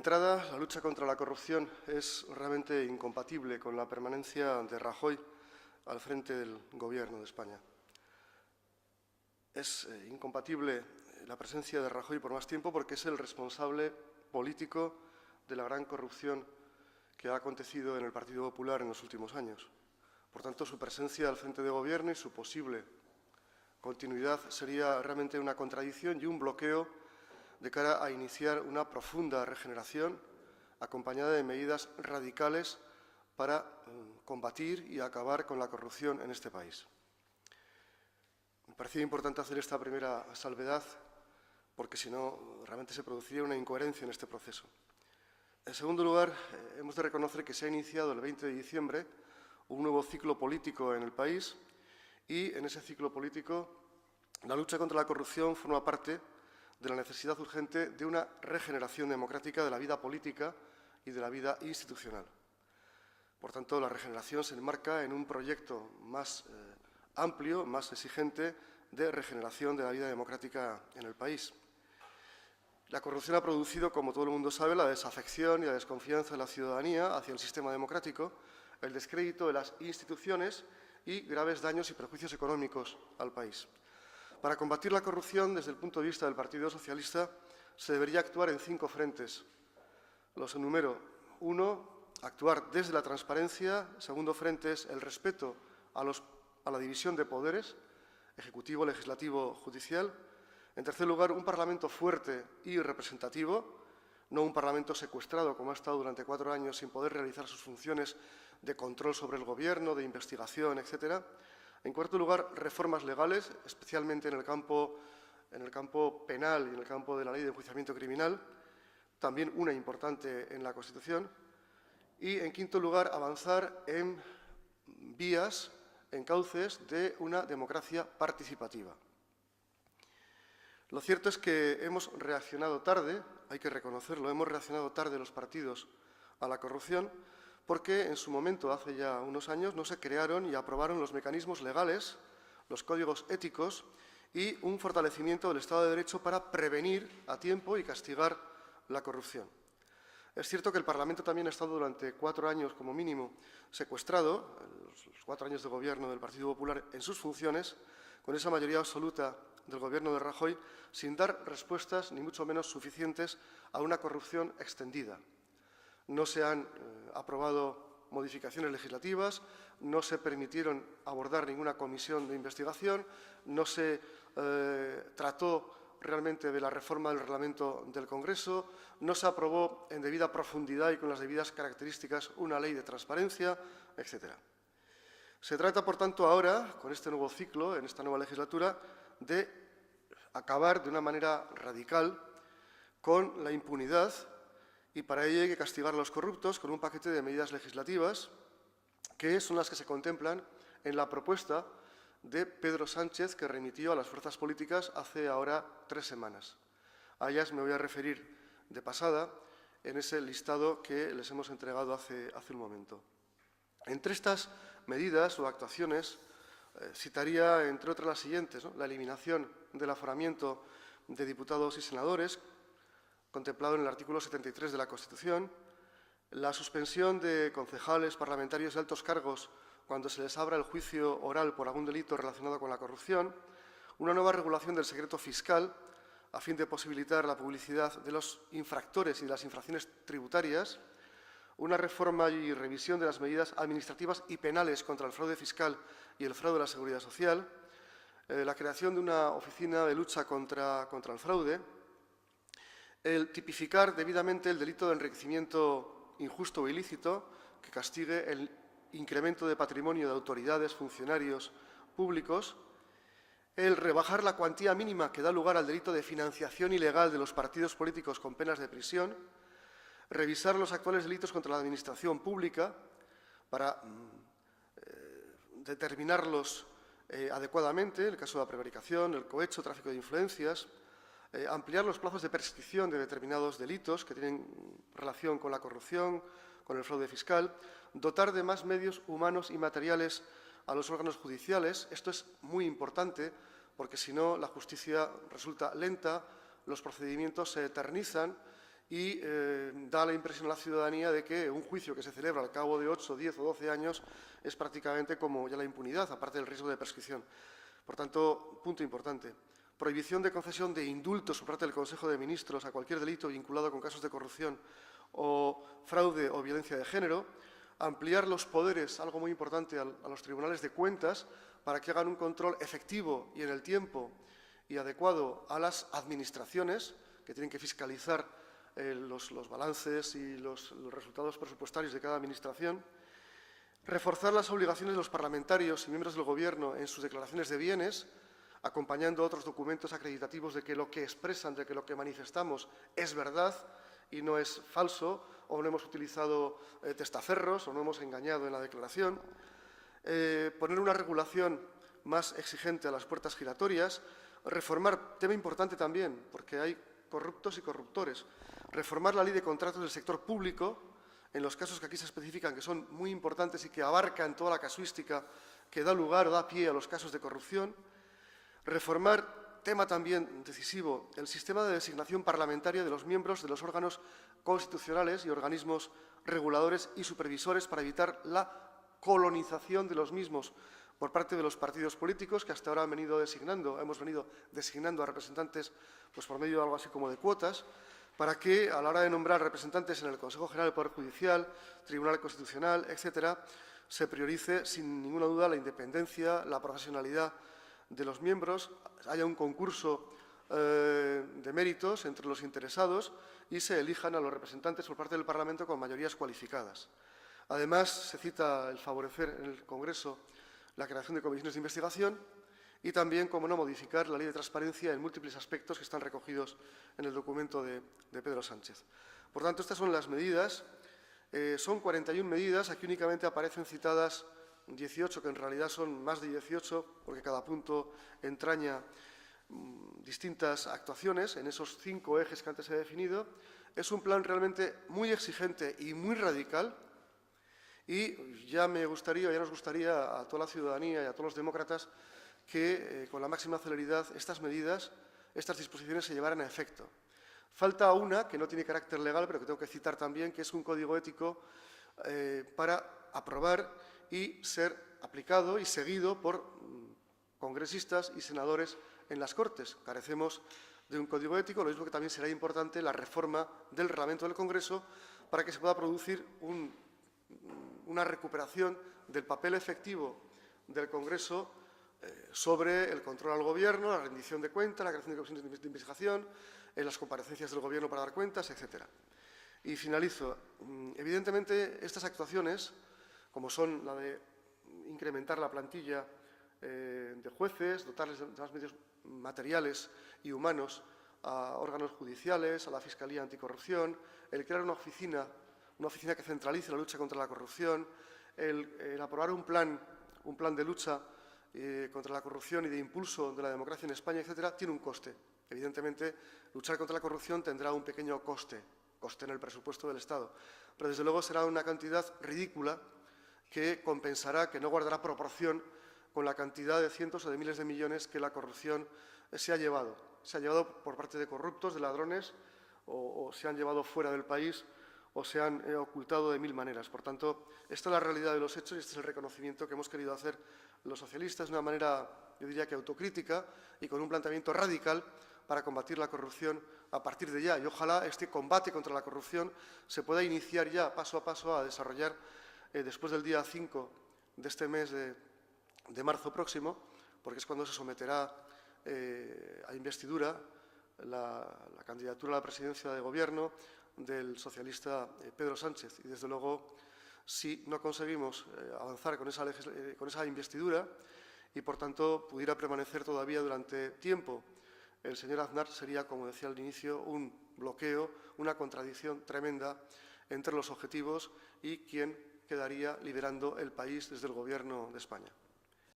entrada, la lucha contra la corrupción es realmente incompatible con la permanencia de Rajoy al frente del Gobierno de España. Es incompatible la presencia de Rajoy por más tiempo porque es el responsable político de la gran corrupción que ha acontecido en el Partido Popular en los últimos años. Por tanto, su presencia al frente de Gobierno y su posible continuidad sería realmente una contradicción y un bloqueo de cara a iniciar una profunda regeneración acompañada de medidas radicales para combatir y acabar con la corrupción en este país. Me parecía importante hacer esta primera salvedad porque, si no, realmente se produciría una incoherencia en este proceso. En segundo lugar, hemos de reconocer que se ha iniciado el 20 de diciembre un nuevo ciclo político en el país y, en ese ciclo político, la lucha contra la corrupción forma parte de la necesidad urgente de una regeneración democrática de la vida política y de la vida institucional. Por tanto, la regeneración se enmarca en un proyecto más amplio, más exigente, de regeneración de la vida democrática en el país. La corrupción ha producido, como todo el mundo sabe, la desafección y la desconfianza de la ciudadanía hacia el sistema democrático, el descrédito de las instituciones y graves daños y perjuicios económicos al país. Para combatir la corrupción, desde el punto de vista del Partido Socialista, se debería actuar en 5 frentes. Los enumero. 1, actuar desde la transparencia. Segundo frente es el respeto a la división de poderes, ejecutivo, legislativo, judicial. En tercer lugar, un Parlamento fuerte y representativo, no un Parlamento secuestrado, como ha estado durante 4 años, sin poder realizar sus funciones de control sobre el Gobierno, de investigación, etcétera. En cuarto lugar, reformas legales, especialmente en el campo penal y en el campo de la ley de enjuiciamiento criminal, también una importante en la Constitución. Y, en quinto lugar, avanzar en vías, en cauces de una democracia participativa. Lo cierto es que hemos reaccionado tarde, hay que reconocerlo, hemos reaccionado tarde los partidos a la corrupción, porque en su momento, hace ya unos años, no se crearon y aprobaron los mecanismos legales, los códigos éticos y un fortalecimiento del Estado de Derecho para prevenir a tiempo y castigar la corrupción. Es cierto que el Parlamento también ha estado durante 4 años, como mínimo, secuestrado, los 4 años de gobierno del Partido Popular, en sus funciones, con esa mayoría absoluta del Gobierno de Rajoy, sin dar respuestas, ni mucho menos suficientes, a una corrupción extendida. No se han aprobado modificaciones legislativas, no se permitieron abordar ninguna comisión de investigación, no se trató realmente de la reforma del reglamento del Congreso, no se aprobó en debida profundidad y con las debidas características una ley de transparencia, etcétera. Se trata, por tanto, ahora, con este nuevo ciclo, en esta nueva legislatura, de acabar de una manera radical con la impunidad y para ello hay que castigar a los corruptos con un paquete de medidas legislativas que son las que se contemplan en la propuesta de Pedro Sánchez que remitió a las fuerzas políticas hace ahora 3 semanas. A ellas me voy a referir de pasada en ese listado que les hemos entregado hace un momento. Entre estas medidas o actuaciones citaría, entre otras, las siguientes, ¿no? La eliminación del aforamiento de diputados y senadores, contemplado en el artículo 73 de la Constitución, la suspensión de concejales, parlamentarios y altos cargos cuando se les abra el juicio oral por algún delito relacionado con la corrupción, una nueva regulación del secreto fiscal a fin de posibilitar la publicidad de los infractores y de las infracciones tributarias, una reforma y revisión de las medidas administrativas y penales contra el fraude fiscal y el fraude de la Seguridad Social, la creación de una oficina de lucha contra el fraude, el tipificar debidamente el delito de enriquecimiento injusto o ilícito que castigue el incremento de patrimonio de autoridades, funcionarios públicos, el rebajar la cuantía mínima que da lugar al delito de financiación ilegal de los partidos políticos con penas de prisión, revisar los actuales delitos contra la administración pública para determinarlos adecuadamente, el caso de la prevaricación, el cohecho, tráfico de influencias, ampliar los plazos de prescripción de determinados delitos que tienen relación con la corrupción, con el fraude fiscal, dotar de más medios humanos y materiales a los órganos judiciales. Esto es muy importante porque, si no, la justicia resulta lenta, los procedimientos se eternizan y da la impresión a la ciudadanía de que un juicio que se celebra al cabo de 8, 10 o 12 años es prácticamente como ya la impunidad, aparte del riesgo de prescripción. Por tanto, punto importante. Prohibición de concesión de indultos por parte del Consejo de Ministros a cualquier delito vinculado con casos de corrupción o fraude o violencia de género. Ampliar los poderes, algo muy importante, a los tribunales de cuentas para que hagan un control efectivo y en el tiempo y adecuado a las administraciones que tienen que fiscalizar los balances y los resultados presupuestarios de cada administración. Reforzar las obligaciones de los parlamentarios y miembros del Gobierno en sus declaraciones de bienes, acompañando otros documentos acreditativos de que lo que expresan, de que lo que manifestamos es verdad y no es falso, o no hemos utilizado testaferros o no hemos engañado en la declaración. Poner una regulación más exigente a las puertas giratorias. Reformar, tema importante también, porque hay corruptos y corruptores. Reformar la ley de contratos del sector público, en los casos que aquí se especifican, que son muy importantes y que abarcan toda la casuística que da lugar o da pie a los casos de corrupción. Reformar, tema también decisivo, el sistema de designación parlamentaria de los miembros de los órganos constitucionales y organismos reguladores y supervisores para evitar la colonización de los mismos por parte de los partidos políticos que hasta ahora hemos venido designando a representantes pues, por medio de algo así como de cuotas, para que a la hora de nombrar representantes en el Consejo General del Poder Judicial, Tribunal Constitucional, etcétera, se priorice sin ninguna duda la independencia, la profesionalidad de los miembros, haya un concurso de méritos entre los interesados y se elijan a los representantes por parte del Parlamento con mayorías cualificadas. Además, se cita el favorecer en el Congreso la creación de comisiones de investigación y también, como no, modificar la Ley de Transparencia en múltiples aspectos que están recogidos en el documento de Pedro Sánchez. Por tanto, estas son las medidas. Son 41 medidas, aquí únicamente aparecen citadas 18, que en realidad son más de 18, porque cada punto entraña distintas actuaciones en esos 5 ejes que antes he definido. Es un plan realmente muy exigente y muy radical y ya nos gustaría a toda la ciudadanía y a todos los demócratas que con la máxima celeridad estas medidas, estas disposiciones se llevaran a efecto. Falta una que no tiene carácter legal, pero que tengo que citar también, que es un código ético para aprobar y ser aplicado y seguido por congresistas y senadores en las Cortes. Carecemos de un código ético, lo mismo que también será importante la reforma del reglamento del Congreso para que se pueda producir una recuperación del papel efectivo del Congreso sobre el control al Gobierno, la rendición de cuentas, la creación de comisiones de investigación, en las comparecencias del Gobierno para dar cuentas, etcétera. Y finalizo. Evidentemente, estas actuaciones, como son la de incrementar la plantilla de jueces, dotarles de más medios materiales y humanos a órganos judiciales, a la Fiscalía Anticorrupción, el crear una oficina que centralice la lucha contra la corrupción, el aprobar un plan de lucha contra la corrupción y de impulso de la democracia en España, etcétera, tiene un coste. Evidentemente, luchar contra la corrupción tendrá un pequeño coste en el presupuesto del Estado, pero desde luego será una cantidad ridícula que compensará, que no guardará proporción con la cantidad de cientos o de miles de millones que la corrupción se ha llevado. Se ha llevado por parte de corruptos, de ladrones, o se han llevado fuera del país o se han ocultado de mil maneras. Por tanto, esta es la realidad de los hechos y este es el reconocimiento que hemos querido hacer los socialistas de una manera, yo diría que autocrítica y con un planteamiento radical para combatir la corrupción a partir de ya. Y ojalá este combate contra la corrupción se pueda iniciar ya paso a paso a desarrollar después del día 5 de este mes de marzo próximo, porque es cuando se someterá a investidura la candidatura a la presidencia de Gobierno del socialista Pedro Sánchez. Y, desde luego, si no conseguimos avanzar con esa investidura y, por tanto, pudiera permanecer todavía durante tiempo el señor Aznar, sería, como decía al inicio, un bloqueo, una contradicción tremenda entre los objetivos y quien quedaría liderando el país desde el Gobierno de España.